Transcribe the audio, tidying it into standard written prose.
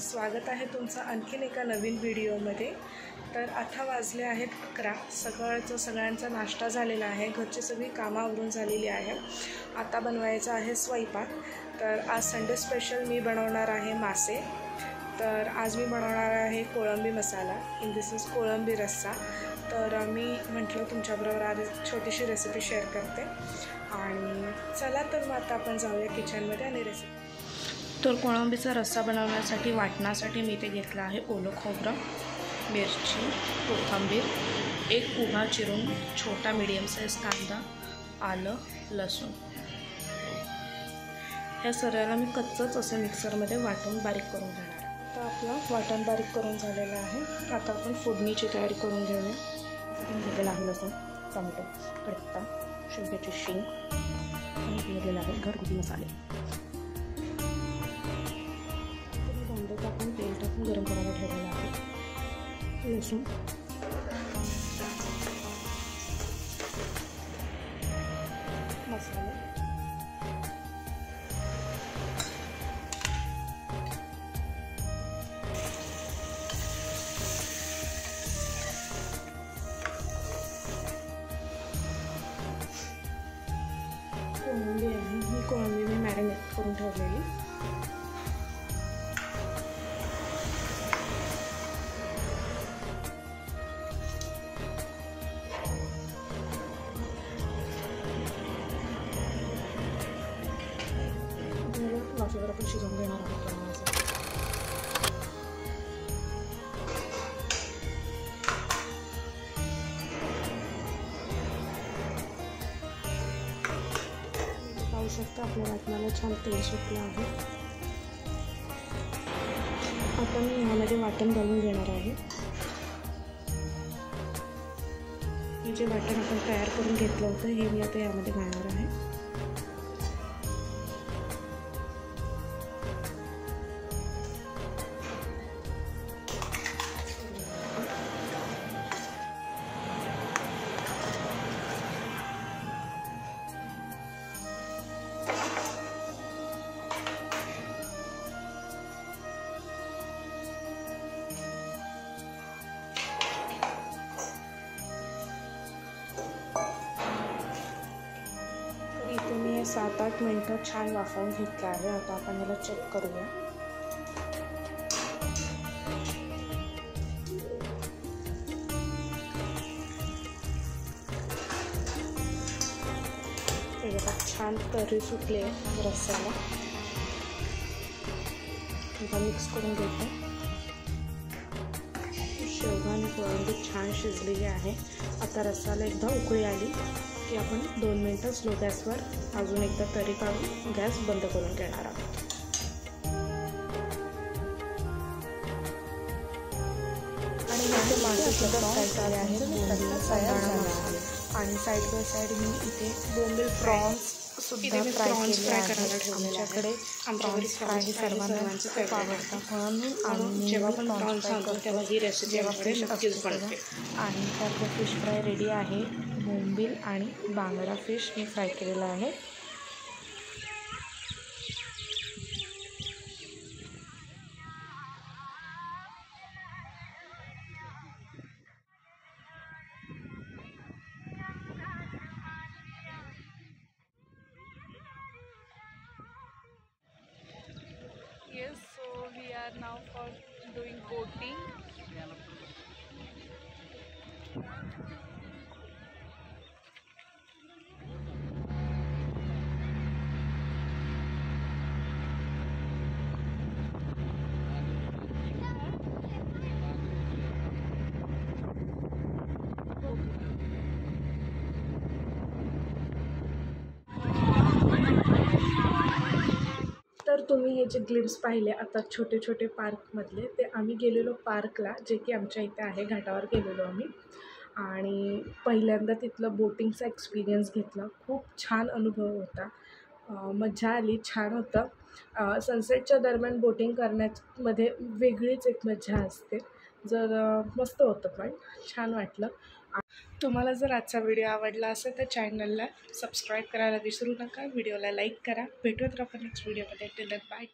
स्वागत आहे तुमचं आणखीन एका नवीन व्हिडिओमध्ये। तर आता वाजले आहेत 11। सगळ्यांचा नाश्ता झालेला आहे, घरची सगळी कामं आवरून झालेली आहे। आता बनवायचा आहे स्वयंपाक। तर आज संडे स्पेशल मी बनवणार आहे मासे। तर आज मी बनवणार आहे कोळंबी मसाला, इन दिस इज कोळंबी रस्सा। तर मी म्हटलं तुमच्याबरोबर आज छोटीशी रेसिपी शेअर करते आणि चला तर मग आता आपण जाऊया किचनमध्ये आणि रेसिपी। तर कोळंबीचा रस्सा बनवण्यासाठी वाटणासाठी मी इथे घेतला आहे ओलं खोबरं, मिरची, कोथिंबीर, एक उभा चिरून छोटा मीडियम साइज कांदा, आलं, लसूण। ह्या सगळ्याला मी कच्चंच असं मिक्सरमध्ये वाटून बारीक करून घेणार आहे। तर आपलं वाटण बारीक करून झालेलं आहे। आता आपण फोडणीची तयारी करून घेऊया। घेतलेला आहे लसूण, टोमॅटो, कढीपत्ता, शेवग्याची शेंग आणि घेतलेला आहे घरगुती मसाले। आपण तेल टाकून गरम करायला ठेवलेलं आहे। लसूण, मसाले, कोळंबी आहे, ही कोळंबी मी मॅरिनेट करून ठेवलेली। माशावर आपण शिजवून घेणार आहोत। पाहू शकता आपल्या वाटणाला छान तेल सुटलं आहे। आता मी ह्यामध्ये वाटण घालून घेणार आहे। हे जे वाटण आपण तयार करून घेतलं होतं हे मी आता यामध्ये घालणार आहे। इथे मी 7-8 मिनटं छान वाफवून घेतलं आहे। आता आपण याला चेक करूया। छान तरी सुटले रस्स्याला। आता मिक्स करून घेते। शेवगा आणि कोळंबी छान शिजलेली आहे। आता रस्स्याला एकदा उकळी आली की आपण 2 मिनटं स्लो गॅसवर अजून एकदा तरी काढून गॅस बंद करून घेणार आहोत। आणि ह्याचे मासे सुद्धा फ्राय झाले आहेत, आणि साईड बाय साईड मी इथे बोंबील प्रॉन्स सुद्धा फ्राय करायला ठेवलेले आमच्याकडे प्रॉन्स फ्राय हे सर्वांचं खूप आवडतं म्हणून जेव्हा पण प्रॉन्स आणतो तेव्हा ही रेसिपी नक्कीच बनते। आणि त्यात फिश फ्राय रेडी आहे। बोंबील आणि बांगडा फिश मी फ्राय केलेला आहे। Yes, so we are now for doing boating. तर तुम्ही हे जे ग्लिम्स पाहिले आता छोटे छोटे पार्कमधले, ते आम्ही गेलेलो पार्कला, जे की आमच्या इथे आहे, घाटावर गेलेलो आम्ही। आणि पहिल्यांदा तिथलं बोटिंगचा एक्सपिरियन्स घेतला। खूप छान अनुभव होता, मजा आली, छान होतं। सनसेटच्या दरम्यान बोटिंग करण्यामध्ये वेगळीच एक मजा असते। मस्त होतं, पण छान वाटलं। तुम्हाला जर आजचा व्हिडिओ आवडला असेल तर चॅनलला सबस्क्राईब करायला विसरू नका, व्हिडिओला लाईक करा। भेटूयात आपण नेक्स्ट व्हिडिओमध्ये। Till then bye.